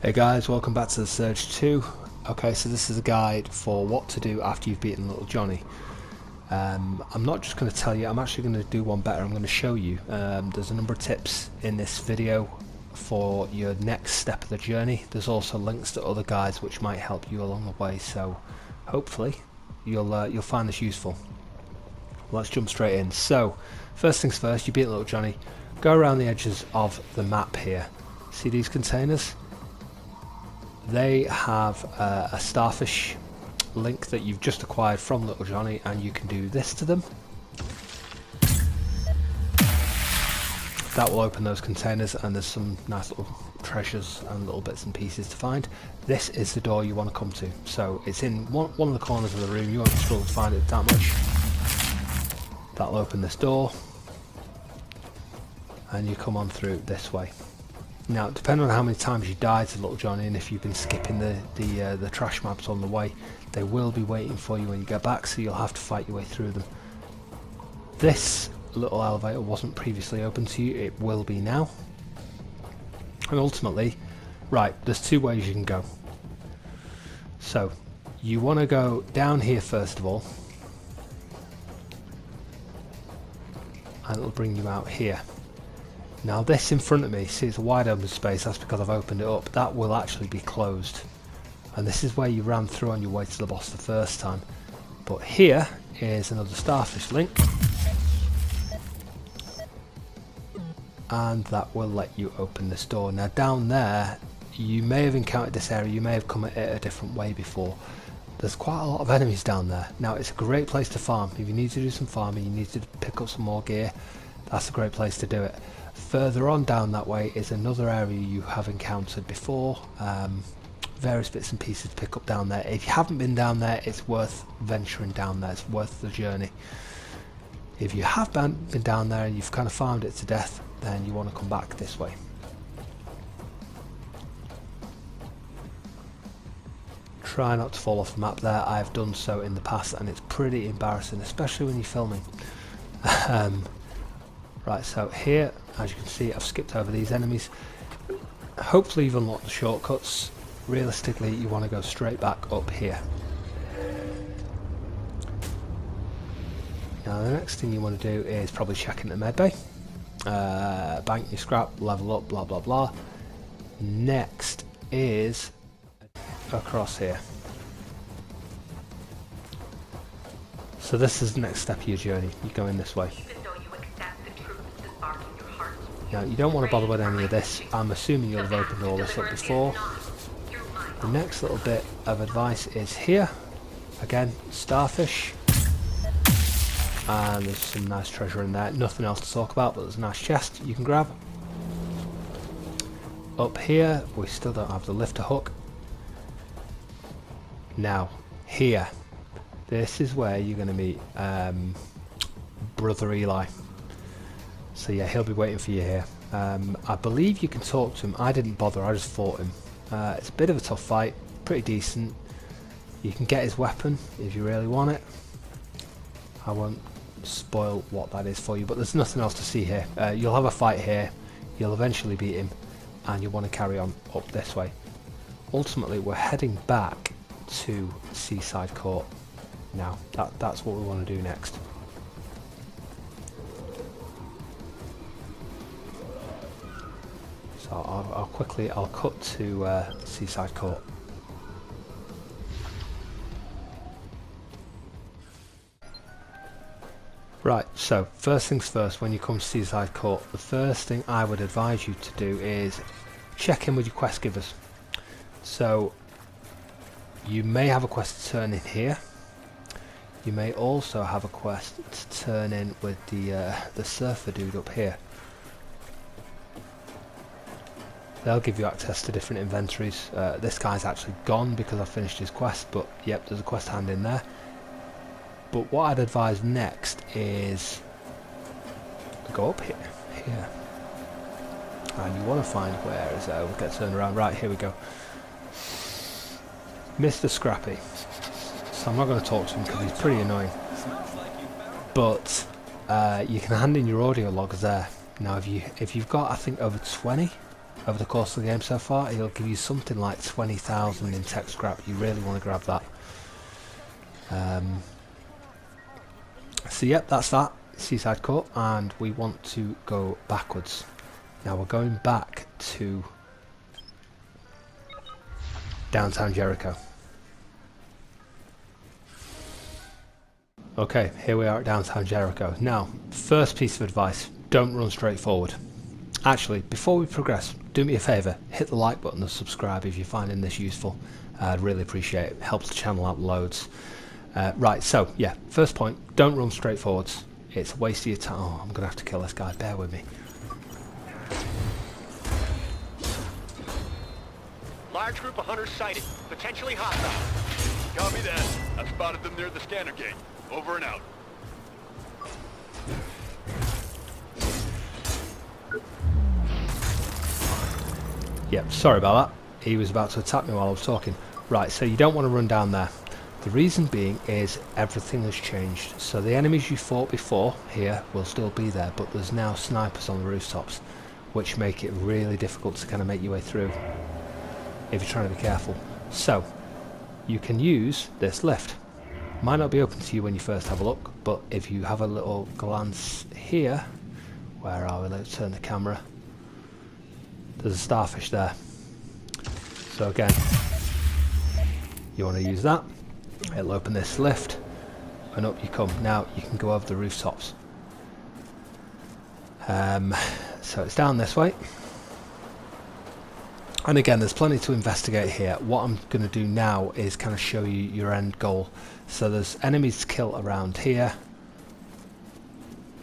Hey guys, welcome back to the Surge 2. Okay, so this is a guide for what to do after you've beaten Little Johnny. I'm not just going to tell you, I'm actually going to do one better. I'm going to show you. There's a number of tips in this video for your next step of the journey. There's also links to other guides which might help you along the way, so hopefully you'll find this useful. Let's jump straight in. So, first things first, you beat Little Johnny. Go around the edges of the map here. See these containers? They have a starfish link that you've just acquired from Little Johnny, and you can do this to them. That will open those containers, and there's some nice little treasures and little bits and pieces to find. This is the door you want to come to. So it's in one of the corners of the room. You won't struggle to find it that much. That'll open this door, and you come on through this way. Now, depending on how many times you die to Little Johnny, and if you've been skipping the trash maps on the way, they will be waiting for you when you get back, so you'll have to fight your way through them. This little elevator wasn't previously open to you, it will be now. And ultimately, right, there's two ways you can go. So, you want to go down here first of all, and it'll bring you out here. Now this in front of me, see it's a wide open space, that's because I've opened it up. That will actually be closed. And this is where you ran through on your way to the boss the first time. But here is another starfish link. And that will let you open this door. Now down there, you may have encountered this area, you may have come at it a different way before. There's quite a lot of enemies down there. Now it's a great place to farm. If you need to do some farming, you need to pick up some more gear, that's a great place to do it. Further on down that way is another area you have encountered before, various bits and pieces to pick up down there. If you haven't been down there, it's worth venturing down there, it's worth the journey. If you have been down there and you've kind of farmed it to death, then you want to come back this way. Try not to fall off the map there. I've done so in the past and it's pretty embarrassing, especially when you're filming. Right, so here, as you can see, I've skipped over these enemies. Hopefully you've unlocked the shortcuts. Realistically, you want to go straight back up here. Now the next thing you want to do is probably check in the medbay. Bank your scrap, level up, blah blah blah. Next is across here. So this is the next step of your journey. You're going this way. Now you don't want to bother with any of this. I'm assuming you'll have opened all this up before. The next little bit of advice is here. Again, starfish. And there's some nice treasure in there. Nothing else to talk about, but there's a nice chest you can grab. Up here, we still don't have the lifter hook. Now, here. This is where you're going to meet Brother Eli. So yeah, he'll be waiting for you here. I believe you can talk to him. I didn't bother, I just fought him. It's a bit of a tough fight, pretty decent. You can get his weapon if you really want it. I won't spoil what that is for you, but there's nothing else to see here. You'll have a fight here, you'll eventually beat him, and you'll want to carry on up this way. Ultimately, we're heading back to Seaside Court now. That's what we want to do next. So I'll cut to Seaside Court. Right, so first things first, when you come to Seaside Court, the first thing I would advise you to do is check in with your quest givers. So you may have a quest to turn in here. You may also have a quest to turn in with the surfer dude up here. They'll give you access to different inventories. This guy's actually gone because I finished his quest, but yep, there's a quest hand in there. But what I'd advise next is go up here, and you want to find where is we'll get turned around. Right, here we go. Mr. Scrappy. So I'm not going to talk to him because he's pretty annoying. But you can hand in your audio logs there. Now if you've got, I think, over 20, over the course of the game so far. He'll give you something like 20,000 in tech scrap. You really want to grab that. So yep, that's that. Seaside Court, and we want to go backwards. Now we're going back to downtown Jericho. Okay, here we are at downtown Jericho. Now, first piece of advice, don't run straight forward. Actually, before we progress, do me a favour, hit the like button and subscribe if you're finding this useful. I'd really appreciate it. It helps the channel out loads. Right, so yeah, first point, don't run straight forwards. It's a waste of your time. Oh, I'm going to have to kill this guy, bear with me. Large group of hunters sighted, potentially hostile. Copy that. I've spotted them near the scanner gate. Over and out. Yep, sorry about that. He was about to attack me while I was talking. Right, so you don't want to run down there. The reason being is everything has changed. So the enemies you fought before here will still be there, but there's now snipers on the rooftops, which make it really difficult to kind of make your way through if you're trying to be careful. So you can use this lift. Might not be open to you when you first have a look, but if you have a little glance here, where are we? Let's turn the camera. There's a starfish there. So again, you want to use that. It'll open this lift and up you come. Now you can go over the rooftops. So it's down this way. And again, there's plenty to investigate here. What I'm going to do now is kind of show you your end goal. So there's enemies to kill around here.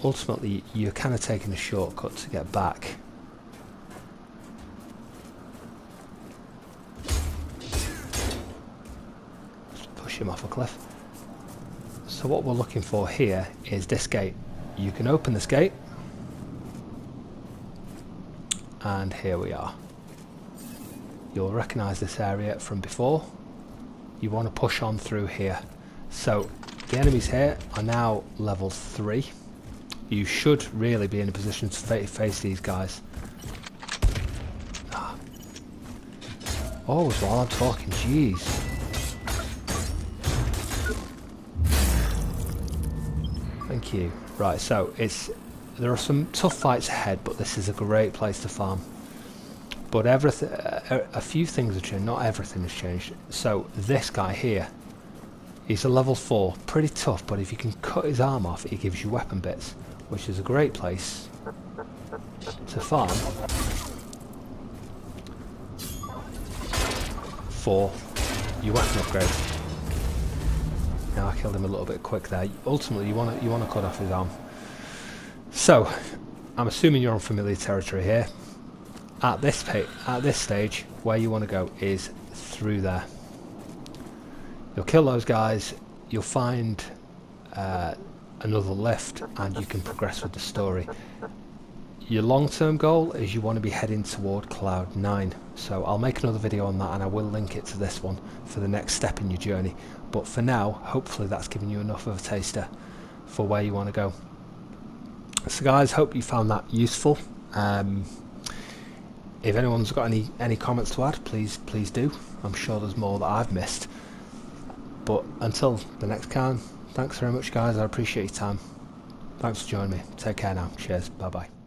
Ultimately, you're kind of taking a shortcut to get back. Push him off a cliff. So what we're looking for here is this gate. You can open this gate. And here we are. You'll recognise this area from before. You want to push on through here. So the enemies here are now level 3. You should really be in a position to face these guys. Oh, while I'm talking, jeez. Thank you. Right, so there are some tough fights ahead, but this is a great place to farm. But a few things have changed, not everything has changed. So this guy here, he's a level 4, pretty tough, but if you can cut his arm off, he gives you weapon bits, which is a great place to farm for your weapon upgrades. Now I killed him a little bit quick there. Ultimately, you want to cut off his arm. So I'm assuming you're on familiar territory here. At this stage, where you want to go is through there. You'll kill those guys, you'll find another lift, and you can progress with the story. Your long-term goal is you want to be heading toward Cloud 9. So I'll make another video on that, and I will link it to this one for the next step in your journey. But for now, hopefully that's given you enough of a taster for where you want to go. So guys, hope you found that useful. If anyone's got any comments to add, please do. I'm sure there's more that I've missed. But until the next time, thanks very much guys, I appreciate your time. Thanks for joining me. Take care now. Cheers. Bye bye.